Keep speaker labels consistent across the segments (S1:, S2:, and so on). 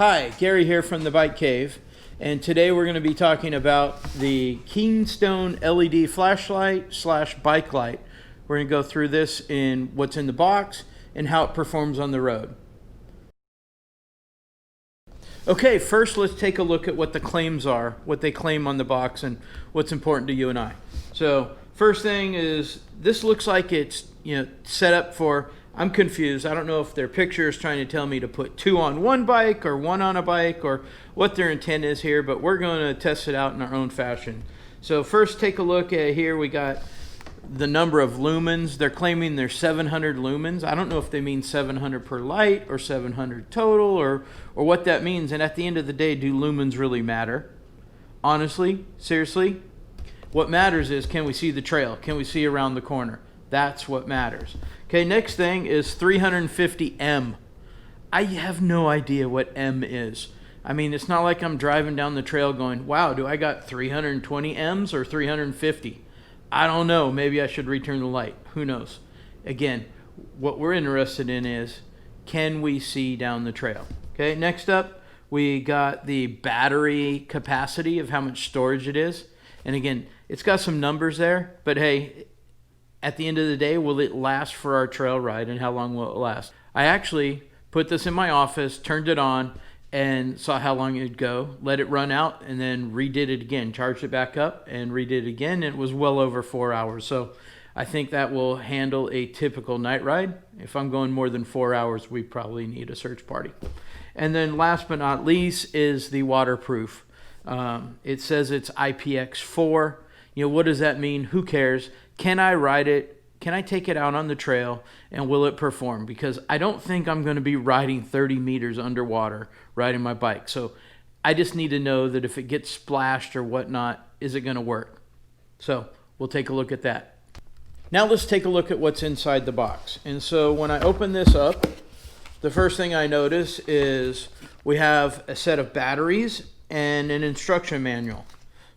S1: Hi, Gary here from the Bike Cave, and today we're going to be talking about the Keenstone LED flashlight / bike light. We're going to go through this in what's in the box and how it performs on the road. Okay, first let's take a look at what the claims are, what they claim on the box, and what's important to you and I. So first thing is, this looks like it's set up for, I'm confused. I don't know if their picture is trying to tell me to put 2 on one bike or 1 on a bike or what their intent is here, but we're going to test it out in our own fashion. So first, take a look at here. We got the number of lumens. They're claiming there's 700 lumens. I don't know if they mean 700 per light or 700 total or what that means. And at the end of the day, do lumens really matter? Honestly, seriously? What matters is, can we see the trail? Can we see around the corner? That's what matters. Okay, next thing is 350 M. I have no idea what M is. I mean, it's not like I'm driving down the trail going, wow, do I got 320 M's or 350? I don't know. Maybe I should return the light. Who knows? Again, what we're interested in is, can we see down the trail? Okay, next up, we got the battery capacity of how much storage it is. And again, it's got some numbers there, but hey, at the end of the day, will it last for our trail ride, and how long will it last? I actually put this in my office, turned it on, and saw how long it'd go, let it run out, and then redid it again, charged it back up, and redid it again, and it was well over 4 hours. So I think that will handle a typical night ride. If I'm going more than 4 hours, we probably need a search party. And then last but not least is the waterproof. It says it's IPX4. What does that mean? Who cares? Can I ride it? Can I take it out on the trail, and will it perform? Because I don't think I'm going to be riding 30 meters underwater riding my bike. So I just need to know that if it gets splashed or whatnot, is it going to work? So we'll take a look at that. Now let's take a look at what's inside the box. And so when I open this up, the first thing I notice is we have a set of batteries and an instruction manual.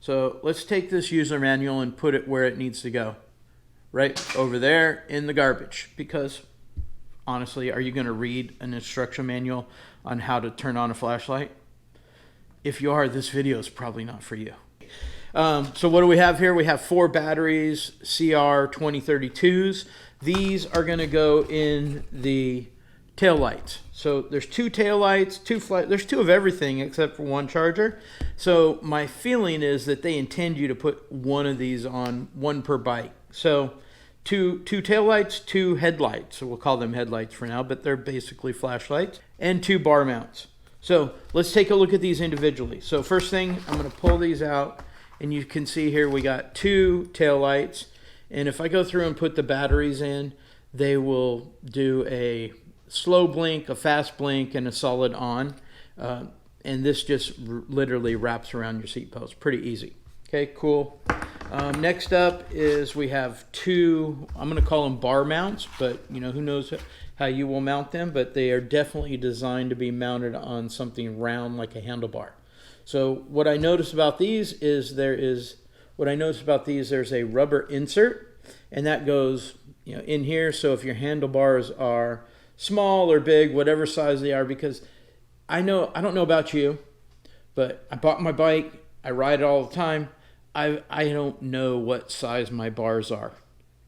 S1: So let's take this user manual and put it where it needs to go. Right over there in the garbage, because honestly, are you going to read an instruction manual on how to turn on a flashlight? If you are, this video is probably not for you. So what do we have here? We have 4 batteries, CR 2032s. These are going to go in the tail lights. So there's 2 tail lights, 2 there's 2 of everything except for 1 charger. So my feeling is that they intend you to put 1 of these on, 1 per bike. So two tail lights, 2 headlights. So we'll call them headlights for now, but they're basically flashlights, and 2 bar mounts. So let's take a look at these individually. So first thing, I'm going to pull these out, and you can see here we got 2 tail lights. And if I go through and put the batteries in, they will do a slow blink, a fast blink, and a solid on. And this just literally wraps around your seat post. Pretty easy. Okay, cool. Next up is we have 2, I'm going to call them bar mounts, but who knows how you will mount them, but they are definitely designed to be mounted on something round like a handlebar. So what I notice about these is there's a rubber insert, and that goes in here. So if your handlebars are small or big, whatever size they are, because I don't know about you, but I bought my bike, I ride it all the time. I don't know what size my bars are,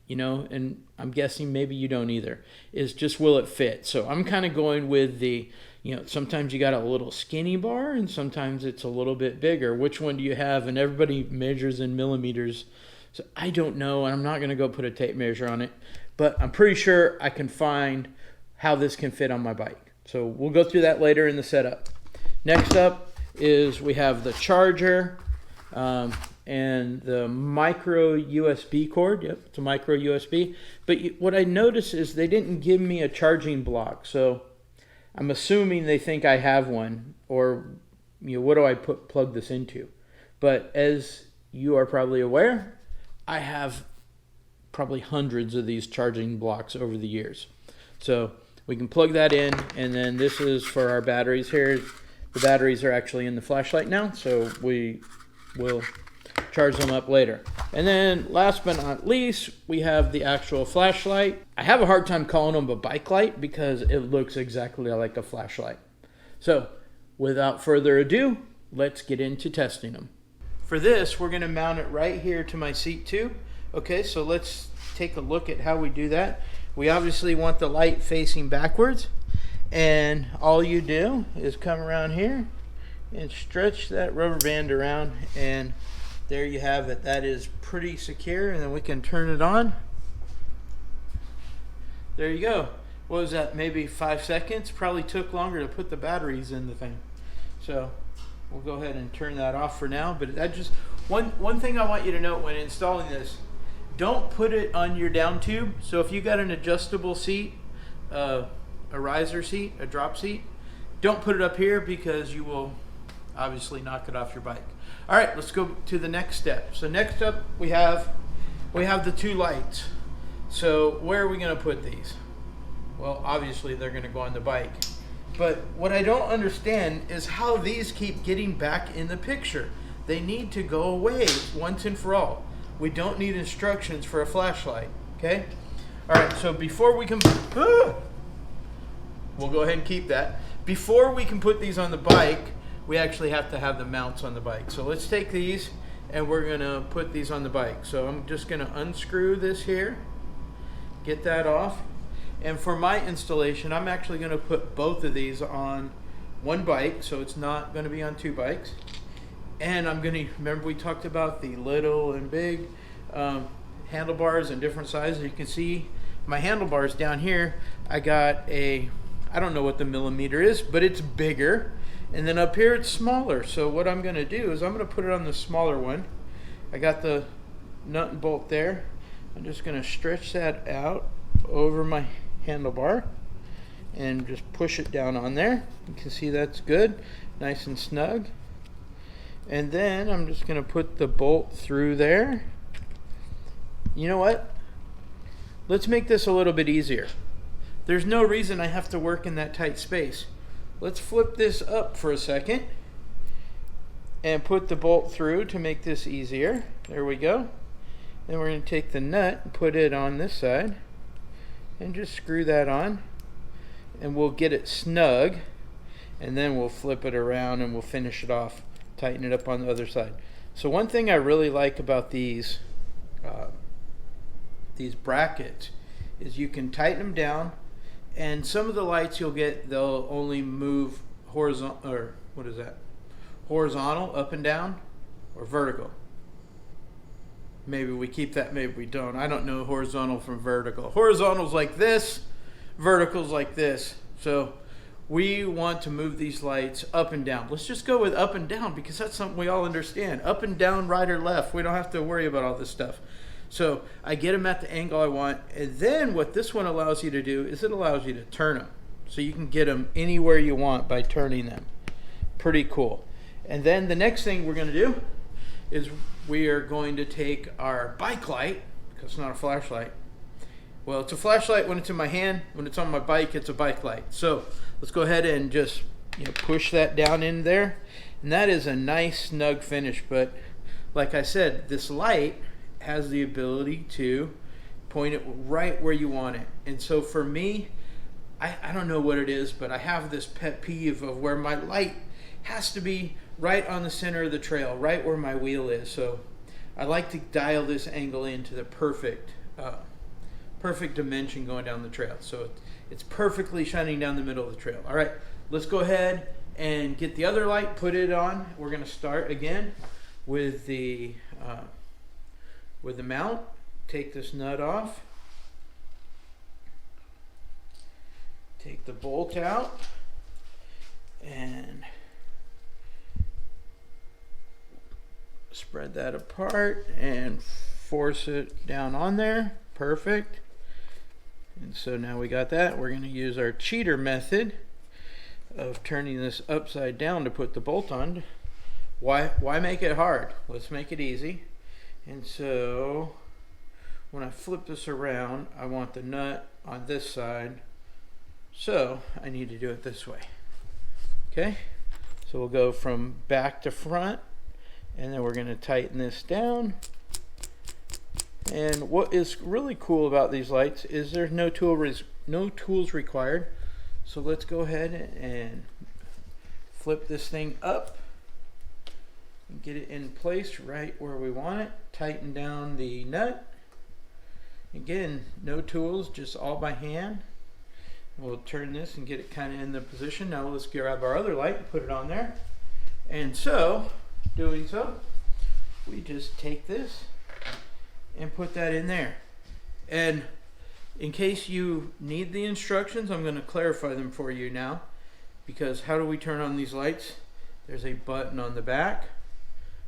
S1: and I'm guessing maybe you don't either. It's just, will it fit? So I'm kind of going with the, sometimes you got a little skinny bar and sometimes it's a little bit bigger. Which one do you have? And everybody measures in millimeters. So I don't know, and I'm not going to go put a tape measure on it, but I'm pretty sure I can find how this can fit on my bike. So we'll go through that later in the setup. Next up is we have the charger, and the micro USB cord. Yep, it's a micro USB. But what I noticed is they didn't give me a charging block. So I'm assuming they think I have one, or what do I plug this into? But as you are probably aware, I have probably hundreds of these charging blocks over the years. So we can plug that in, and then this is for our batteries here. The batteries are actually in the flashlight now, so we will charge them up later. And then last but not least, we have the actual flashlight. I have a hard time calling them a bike light because it looks exactly like a flashlight. So without further ado, let's get into testing them. For this, we're going to mount it right here to my seat too. Okay, so let's take a look at how we do that. We obviously want the light facing backwards, and all you do is come around here and stretch that rubber band around, and there you have it. That is pretty secure, and then we can turn it on. There you go. What was that, maybe 5 seconds? Probably took longer to put the batteries in the thing. So we'll go ahead and turn that off for now. But that just one thing I want you to note when installing this, don't put it on your down tube. So if you got an adjustable seat, a riser seat, a drop seat, don't put it up here because you will obviously knock it off your bike. All right, let's go to the next step. So next up we have the two lights. So where are we going to put these? Well, obviously they're going to go on the bike. But what I don't understand is how these keep getting back in the picture. They need to go away once and for all. We don't need instructions for a flashlight, okay? All right, so before we can, we'll go ahead and keep that. Before we can put these on the bike, we actually have to have the mounts on the bike. So let's take these and we're gonna put these on the bike. So I'm just gonna unscrew this here, get that off. And for my installation, I'm actually going to put both of these on one bike, so it's not going to be on two bikes. And I'm going to, remember we talked about the little and big handlebars and different sizes. You can see my handlebars down here, I got I don't know what the millimeter is, but it's bigger. And then up here it's smaller. So what I'm going to do is I'm going to put it on the smaller one. I got the nut and bolt there. I'm just going to stretch that out over my handlebar and just push it down on there. You can see that's good, nice and snug. And then I'm just going to put the bolt through there. You know what? Let's make this a little bit easier. There's no reason I have to work in that tight space. Let's flip this up for a second and put the bolt through to make this easier. There we go. Then we're going to take the nut and put it on this side and just screw that on, and we'll get it snug, and then we'll flip it around and we'll finish it off, tighten it up on the other side. So one thing I really like about these brackets is you can tighten them down, and some of the lights you'll get, they'll only move horizontal, or what is that? Horizontal, up and down, or vertical. Maybe we keep that, maybe we don't. I don't know horizontal from vertical. Horizontal's like this, vertical's like this. So we want to move these lights up and down. Let's just go with up and down because that's something we all understand. Up and down, right or left. We don't have to worry about all this stuff. So I get them at the angle I want. And then what this one allows you to do is it allows you to turn them. So you can get them anywhere you want by turning them. Pretty cool. And then the next thing we're going to do is we are going to take our bike light, because it's not a flashlight. Well, it's a flashlight when it's in my hand. When it's on my bike, it's a bike light. So let's go ahead and just push that down in there. And that is a nice snug finish. But like I said, this light has the ability to point it right where you want it. And so for me, I don't know what it is, but I have this pet peeve of where my light has to be right on the center of the trail, right where my wheel is. So I like to dial this angle into the perfect dimension going down the trail. So it's perfectly shining down the middle of the trail. All right, let's go ahead and get the other light, put it on. We're going to start again with the mount. Take this nut off. Take the bolt out and spread that apart and force it down on there. Perfect. And so now we got that. We're going to use our cheater method of turning this upside down to put the bolt on. Why make it hard? Let's make it easy. And so when I flip this around, I want the nut on this side. So I need to do it this way. Okay, so we'll go from back to front, and then we're going to tighten this down. And what is really cool about these lights is there's no tools required. So let's go ahead and flip this thing up and get it in place right where we want it. Tighten down the nut. Again, no tools, just all by hand. We'll turn this and get it kind of in the position. Now let's grab our other light and put it on there. And so, doing so, we just take this and put that in there. And in case you need the instructions, I'm going to clarify them for you now. Because how do we turn on these lights? There's a button on the back.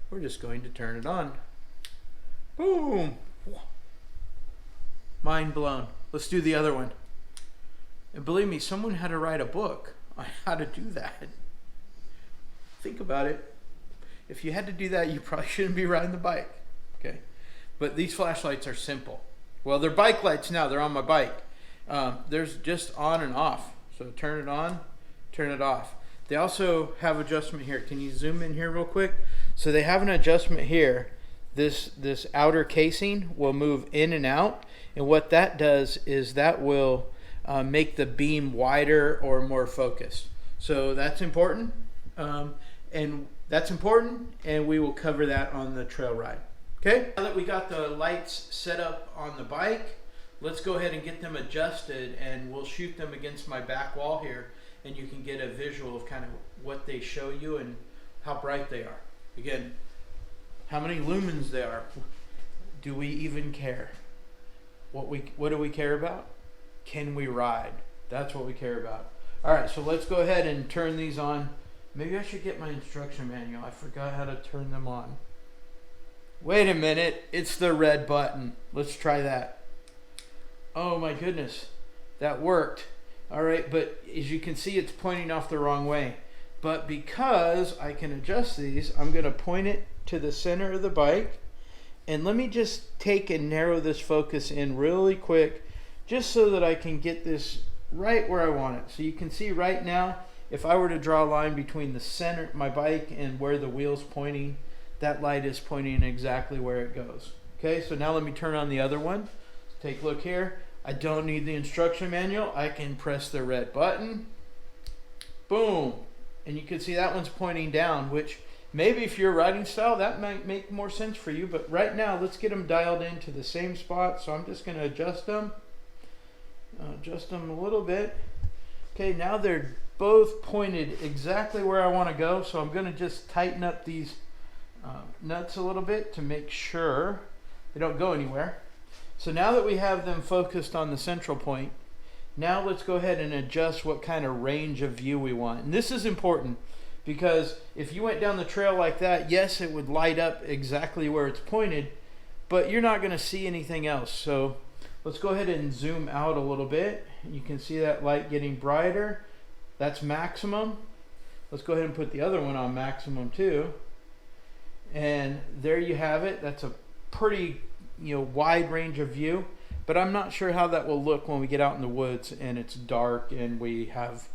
S1: We're just going to turn it on. Boom! Mind blown. Let's do the other one. And believe me, someone had to write a book on how to do that. Think about it. If you had to do that, you probably shouldn't be riding the bike. Okay? But these flashlights are simple. Well, they're bike lights now. They're on my bike. There's just on and off. So turn it on, turn it off. They also have adjustment here. Can you zoom in here real quick? So they have an adjustment here. This outer casing will move in and out. And what that does is that will make the beam wider or more focused. So that's important. And we will cover that on the trail ride. Okay, now that we got the lights set up on the bike, let's go ahead and get them adjusted, and we'll shoot them against my back wall here, and you can get a visual of kind of what they show you and how bright they are. Again, how many lumens they are. Do we even care? What do we care about? Can we ride? That's what we care about. All right, so let's go ahead and turn these on. Maybe I should get my instruction manual. I forgot how to turn them on. Wait a minute, it's the red button. Let's try that. Oh my goodness, that worked. All right, but as you can see, it's pointing off the wrong way. But because I can adjust these, I'm gonna point it to the center of the bike. And let me just take and narrow this focus in really quick, just so that I can get this right where I want it. So you can see right now, if I were to draw a line between the center, my bike, and where the wheel's pointing, that light is pointing exactly where it goes. Okay, so now let me turn on the other one. Take a look here. I don't need the instruction manual. I can press the red button. Boom. And you can see that one's pointing down, which maybe if you're riding style, that might make more sense for you. But right now, let's get them dialed into the same spot. So I'm just going to adjust them. Adjust them a little bit. Okay, now they're both pointed exactly where I want to go. So I'm going to just tighten up these nuts a little bit to make sure they don't go anywhere. So now that we have them focused on the central point, now let's go ahead and adjust what kind of range of view we want. And this is important because if you went down the trail like that, yes, it would light up exactly where it's pointed, but you're not going to see anything else. So let's go ahead and zoom out a little bit. You can see that light getting brighter. That's maximum. Let's go ahead and put the other one on maximum too. And there you have it. That's a pretty, wide range of view, but I'm not sure how that will look when we get out in the woods and it's dark and we have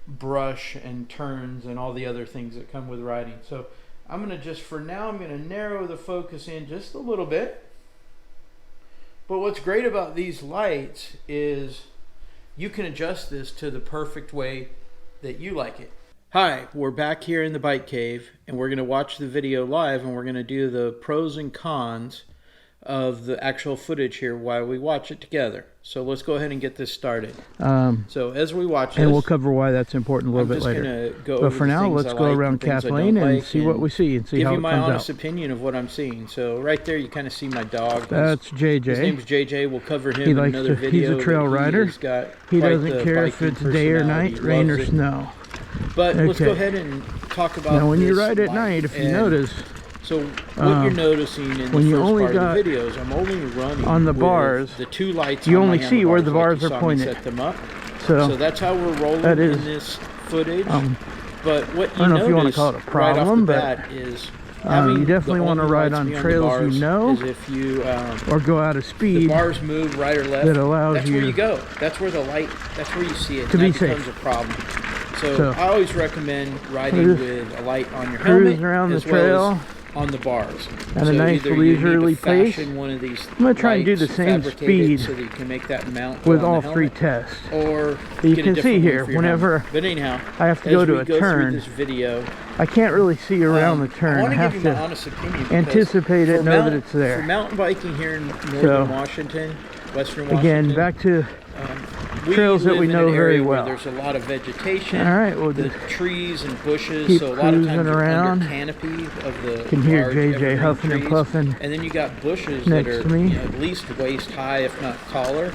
S1: brush and turns and all the other things that come with riding. So I'm going to just, for now, I'm going to narrow the focus in just a little bit. But what's great about these lights is you can adjust this to the perfect way that you like it. Hi, we're back here in the bike cave, and we're going to watch the video live, and we're going to do the pros and cons of the actual footage here while we watch it together. So let's go ahead and get this started. So as we watch this,
S2: and we'll cover why that's important a little bit later. But for now, let's go around Kathleen and see what we see and see how it comes out.
S1: Give you my honest opinion of what I'm seeing. So right there, you kind of see my dog.
S2: That's JJ.
S1: His name's JJ. We'll cover him in another video.
S2: He's a trail rider. He doesn't care if it's day or night, rain or snow.
S1: But let's go ahead and talk about
S2: now when you ride at night, if you notice.
S1: So what you're noticing in the first part of the videos, I'm only running
S2: on the bars.
S1: The two lights.
S2: You only see where the bars are pointed.
S1: Set them up. So that's how we're rolling in this footage. But what you
S2: I don't know if you want to call it a problem,
S1: right but is
S2: you definitely want to ride on trails you know,
S1: if you
S2: or go out of speed.
S1: The bars move right or left.
S2: That allows
S1: that's
S2: you.
S1: Where you go. That's where the light. That's where you see it.
S2: To be
S1: safe. Becomes a problem. So I always recommend riding with a light on your helmet,
S2: cruising around the trail.
S1: on the bars.
S2: And
S1: so
S2: a nice
S1: either
S2: leisurely
S1: you need to
S2: pace.
S1: fashion one of these
S2: I'm going to try and do the same speed
S1: so that you can make that mount
S2: with
S1: on
S2: all
S1: the
S2: three
S1: helmet,
S2: tests.
S1: or
S2: you
S1: get
S2: can
S1: a
S2: see
S1: different
S2: here,
S1: one for your
S2: whenever
S1: helmet. But anyhow,
S2: I have to
S1: as
S2: go to
S1: we
S2: a
S1: go
S2: turn,
S1: through this video,
S2: I can't really see around the turn.
S1: I
S2: I
S1: want to
S2: have
S1: give you my
S2: to
S1: honest opinion.
S2: anticipate it, know that it's
S1: For
S2: there.
S1: mountain biking here in northern Washington, western Washington.
S2: Again, back to
S1: we
S2: trails that
S1: live
S2: we
S1: in
S2: know
S1: an
S2: very
S1: area where
S2: well.
S1: there's a lot of vegetation.
S2: All right, we'll
S1: the
S2: just
S1: trees and bushes,
S2: keep
S1: so a lot of times
S2: cruising
S1: you're
S2: around.
S1: under canopy of the
S2: Can hear
S1: large
S2: JJ
S1: evergreen
S2: huffing and
S1: trees.
S2: puffing
S1: And then you got bushes
S2: next
S1: that are
S2: to me.
S1: at least waist high, if not taller.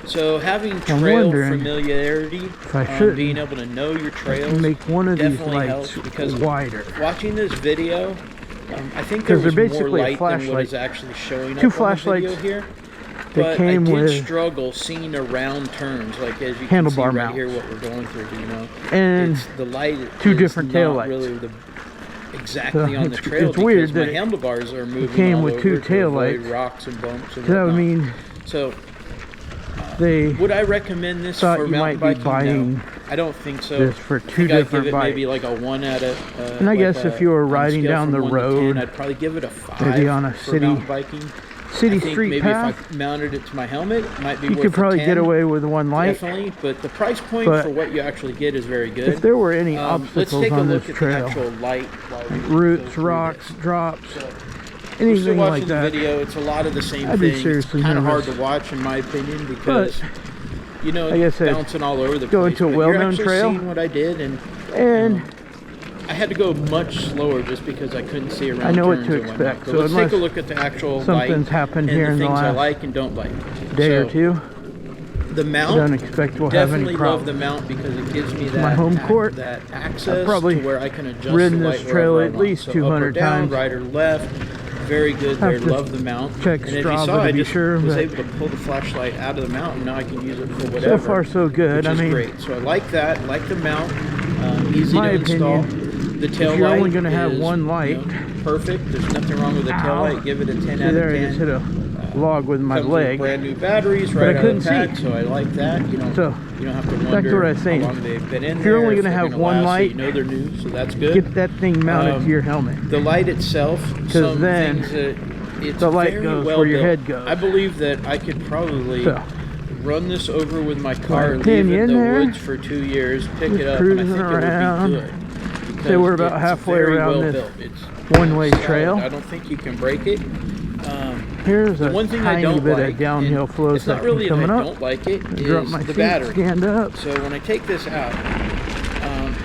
S1: So having
S2: I'm
S1: trail
S2: wondering
S1: familiarity,
S2: if I should
S1: being able to know your trails,
S2: make one of these
S1: definitely
S2: lights
S1: helps, because
S2: wider.
S1: watching this video, I think there was
S2: they're
S1: more
S2: basically
S1: light than what
S2: flashlights.
S1: is actually showing
S2: Two
S1: up on the video
S2: flashlights
S1: here.
S2: that
S1: But
S2: came
S1: I did
S2: with
S1: struggle seeing around turns, like as you can see
S2: handlebar
S1: right
S2: mounts.
S1: here, what we're going through. You know,
S2: And
S1: it's, the light
S2: two
S1: is
S2: different tail
S1: not
S2: lights.
S1: really exactly
S2: So
S1: on the trail,
S2: it's weird
S1: because my
S2: that
S1: handlebars are moving
S2: came
S1: all
S2: with
S1: over
S2: two
S1: to
S2: tail
S1: avoid
S2: lights.
S1: rocks and bumps and
S2: That would
S1: whatnot.
S2: mean
S1: So
S2: they
S1: would I recommend this
S2: thought
S1: for
S2: you
S1: mountain
S2: might be
S1: biking?
S2: buying
S1: No, I don't think so.
S2: this for
S1: I
S2: two
S1: think I'd
S2: different
S1: give it
S2: bikes.
S1: maybe like a 1 out of.
S2: And I
S1: like
S2: guess if you were
S1: on a
S2: riding
S1: scale
S2: down
S1: from
S2: the
S1: 1 to 10,
S2: road,
S1: I'd probably give it a 5.
S2: maybe on a
S1: for
S2: city
S1: mountain biking. I think
S2: street
S1: maybe
S2: path,
S1: if I mounted it to my helmet, it might be
S2: you
S1: worth
S2: could probably
S1: a 10,
S2: get away with one light.
S1: definitely. But the price point
S2: But
S1: for what you actually get is very good.
S2: If there were any
S1: Let's
S2: obstacles
S1: take a
S2: on
S1: look
S2: this
S1: at
S2: trail,
S1: the actual light,
S2: roots, rocks, drops,
S1: We're still
S2: anything
S1: watching
S2: like
S1: the
S2: that,
S1: video. It's a lot of the same
S2: I'd be
S1: thing. It's
S2: seriously
S1: kind of hard
S2: nervous.
S1: to watch, in my opinion, because you know,
S2: like I
S1: it's
S2: said,
S1: bouncing all over the
S2: go
S1: place.
S2: into a
S1: but
S2: well-known
S1: you're actually
S2: trail,
S1: seeing what I did, and I had to go much slower just because I couldn't see around.
S2: I know what
S1: turns
S2: to
S1: and whatnot.
S2: expect,
S1: So
S2: so
S1: let's take a
S2: unless
S1: look at the actual
S2: something's
S1: light
S2: happened
S1: and
S2: here
S1: the
S2: in the
S1: things I
S2: last
S1: like and don't like.
S2: day or two,
S1: The
S2: I
S1: mount,
S2: don't expect we'll have any
S1: definitely love the
S2: problems.
S1: mount because it gives me
S2: my home court.
S1: that
S2: I've
S1: access
S2: probably
S1: to where I can adjust
S2: ridden
S1: the
S2: this
S1: light
S2: trail
S1: wherever I
S2: at
S1: want.
S2: least
S1: So
S2: 200
S1: up or down,
S2: times.
S1: right or left, very good there.
S2: Have to
S1: Love the mount.
S2: check
S1: And as you
S2: Strava
S1: saw,
S2: to
S1: I
S2: be
S1: just
S2: sure,
S1: was
S2: but
S1: able to pull the flashlight out of the mount, and now I can use it for
S2: So
S1: whatever.
S2: far, so good.
S1: Which
S2: I
S1: is
S2: mean,
S1: great. So I like that. I like the mount. Easy
S2: my
S1: to install.
S2: opinion,
S1: The tail
S2: if you're
S1: light
S2: only going to have
S1: is,
S2: one light,
S1: you know, perfect. There's nothing wrong with the tail
S2: Ow.
S1: light. Give it a 10
S2: see
S1: out
S2: there,
S1: of
S2: I
S1: 10.
S2: just hit a log with my
S1: Comes with
S2: leg.
S1: brand new batteries
S2: But I
S1: right out of
S2: couldn't
S1: the pack,
S2: see.
S1: so I like that. You know,
S2: So,
S1: you don't have to
S2: back to
S1: wonder
S2: what I was saying.
S1: how long they've been in
S2: If
S1: there.
S2: you're only
S1: if
S2: gonna
S1: they're
S2: have
S1: gonna
S2: one
S1: last, so
S2: light,
S1: you know they're new, so that's good.
S2: get that thing mounted to your helmet.
S1: The light itself, some
S2: then
S1: things that it's
S2: the light
S1: very
S2: goes
S1: well
S2: where your
S1: built.
S2: head goes.
S1: I believe that I could probably
S2: So,
S1: run this over with my car, leave
S2: pin
S1: it
S2: you
S1: in
S2: in
S1: the
S2: there,
S1: woods for 2 years, pick
S2: just
S1: it up, and I
S2: cruising
S1: think
S2: around.
S1: it would be good.
S2: Say we're
S1: because
S2: about
S1: it's
S2: halfway
S1: very
S2: around
S1: well
S2: this
S1: built. It's
S2: one-way
S1: solid.
S2: trail.
S1: I don't think you can break it.
S2: Here's a
S1: One thing I
S2: tiny
S1: don't
S2: bit
S1: like,
S2: of downhill
S1: and
S2: flow
S1: it's not
S2: section
S1: really that I
S2: coming up.
S1: don't like it,
S2: Drop
S1: is
S2: my
S1: the
S2: feet,
S1: battery.
S2: stand up.
S1: So when I take this out,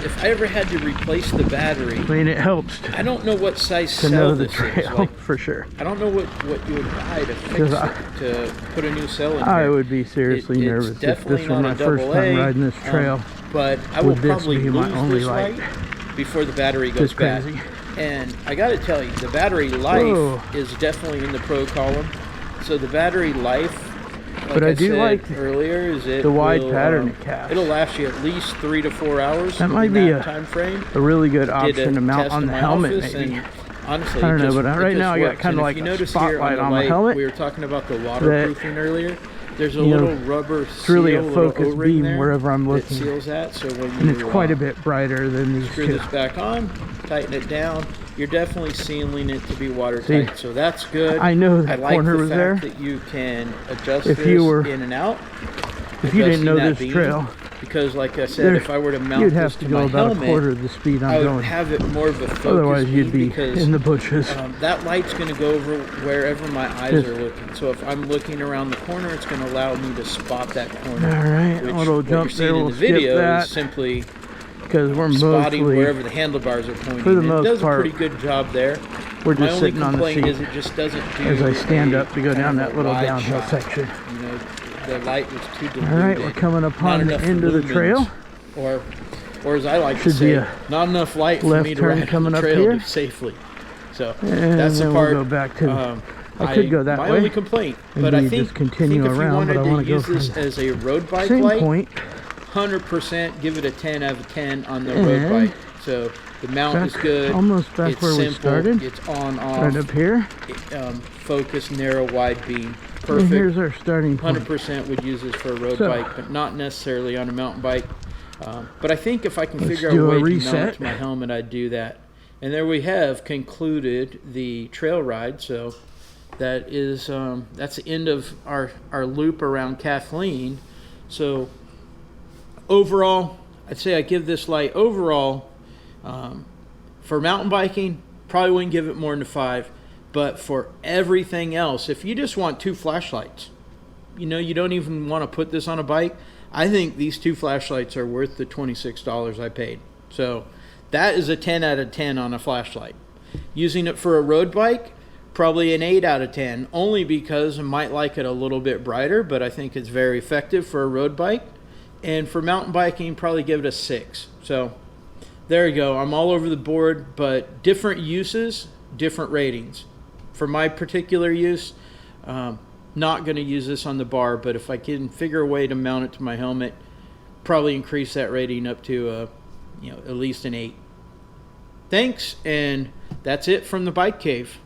S1: if I ever had to replace the battery,
S2: I mean, it helps
S1: I don't know what size
S2: to
S1: cell
S2: know the
S1: this is.
S2: trail
S1: Like,
S2: for sure.
S1: I don't know what you would buy to fix it, to put a new cell in
S2: I
S1: here.
S2: would be seriously
S1: It's
S2: nervous if
S1: definitely
S2: this were
S1: not
S2: my
S1: a
S2: first
S1: double
S2: time
S1: A,
S2: riding this trail.
S1: But I will
S2: Would this
S1: probably
S2: be my
S1: lose
S2: only
S1: this
S2: light?
S1: light before the battery goes
S2: Just
S1: bad.
S2: crazy.
S1: And I got to tell you, the battery life
S2: Whoa.
S1: is definitely in the pro column. So the battery life, like
S2: But I do
S1: said
S2: like
S1: earlier, is it
S2: the wide
S1: will,
S2: pattern it casts.
S1: It'll last you at least 3 to 4 hours.
S2: That might
S1: in
S2: be
S1: that
S2: a
S1: time frame.
S2: A really good
S1: Did
S2: option to mount
S1: test
S2: on
S1: in
S2: the
S1: my
S2: helmet,
S1: office,
S2: maybe.
S1: and honestly,
S2: I don't know,
S1: it
S2: but
S1: just
S2: right now I got
S1: works.
S2: kind of
S1: And
S2: like
S1: if you
S2: a
S1: notice here
S2: spotlight
S1: on
S2: on my
S1: light,
S2: helmet.
S1: we were talking about the waterproofing earlier. There's a
S2: you know,
S1: little rubber
S2: It's really
S1: seal,
S2: a
S1: little
S2: focus
S1: O-ring
S2: beam
S1: there
S2: wherever I'm
S1: that
S2: looking.
S1: seals that. So when
S2: And
S1: you
S2: it's quite a bit brighter than these
S1: screw
S2: two.
S1: this back on, tighten it down, you're definitely sealing it to be watertight.
S2: See,
S1: So that's good.
S2: I know that
S1: I like
S2: corner
S1: the
S2: was
S1: fact
S2: there.
S1: that you can adjust
S2: If
S1: this
S2: you were-
S1: in and out.
S2: If you didn't know
S1: adjusting
S2: this
S1: that beam,
S2: trail,
S1: because like I said, if I were to mount
S2: you'd
S1: this
S2: have to
S1: to
S2: go
S1: my
S2: about
S1: helmet,
S2: a quarter of the speed
S1: I
S2: I'm
S1: would
S2: going.
S1: have it more of a focus
S2: Otherwise, you'd
S1: beam
S2: be
S1: because
S2: in the bushes.
S1: that light's going to go over wherever my eyes
S2: Just-
S1: are looking. So if I'm looking around the corner, it's going to allow me to spot that corner.
S2: All right,
S1: Which,
S2: a little
S1: what
S2: jump
S1: you're
S2: there.
S1: seeing in
S2: We'll
S1: the
S2: skip
S1: video
S2: that
S1: is simply
S2: because we're
S1: spotting
S2: mostly
S1: wherever the handlebars are pointing.
S2: for the
S1: And
S2: most
S1: it does
S2: part,
S1: a pretty good job there.
S2: we're
S1: My
S2: just
S1: only
S2: sitting on the
S1: complaint
S2: seat
S1: is it just doesn't do
S2: as I stand
S1: a
S2: up to go
S1: kind
S2: down
S1: of a
S2: that little
S1: wide
S2: downhill
S1: shot.
S2: section.
S1: You know, the light was too diluted.
S2: All right, we're coming
S1: Not
S2: upon the
S1: enough
S2: end of the
S1: lumens,
S2: trail.
S1: or as I like to
S2: Should be
S1: say,
S2: a
S1: not enough light for
S2: left
S1: me to
S2: turn
S1: ride
S2: coming
S1: the
S2: up
S1: trail
S2: here.
S1: safely. So
S2: And
S1: that's the
S2: then
S1: part.
S2: we'll go back to. I could go that
S1: my
S2: way.
S1: only complaint,
S2: and
S1: but I
S2: you
S1: think,
S2: just continue
S1: if you
S2: around,
S1: wanted
S2: but I
S1: to
S2: wanna go
S1: use
S2: from
S1: this as a road bike
S2: Same
S1: light,
S2: point.
S1: 100% give it a 10 out of 10 on the
S2: And
S1: road bike. So the mount is good.
S2: Almost back
S1: It's
S2: where we
S1: simple.
S2: started.
S1: It's on off.
S2: Right up here.
S1: Focus, narrow, wide beam.
S2: And
S1: Perfect.
S2: here's our starting point.
S1: 100% would use this for a road
S2: So,
S1: bike, but not necessarily on a mountain bike. But I think if I can
S2: let's
S1: figure out
S2: do
S1: a
S2: a
S1: way to mount
S2: reset.
S1: it to my helmet, I'd do that. And there we have concluded the trail ride. So that is that's the end of our loop around Kathleen. So overall, I'd say I give this light overall for mountain biking, probably wouldn't give it more than a 5. But for everything else, if you just want 2 flashlights, you don't even want to put this on a bike, I think these 2 flashlights are worth the $26 I paid. So that is a 10 out of 10 on a flashlight. Using it for a road bike, probably an 8 out of 10, only because I might like it a little bit brighter, but I think it's very effective for a road bike. And for mountain biking, probably give it a 6. So there you go. I'm all over the board, but different uses, different ratings. For my particular use, not going to use this on the bar, but if I can figure a way to mount it to my helmet, probably increase that rating up to at least an 8. Thanks, and that's it from the Bike Cave.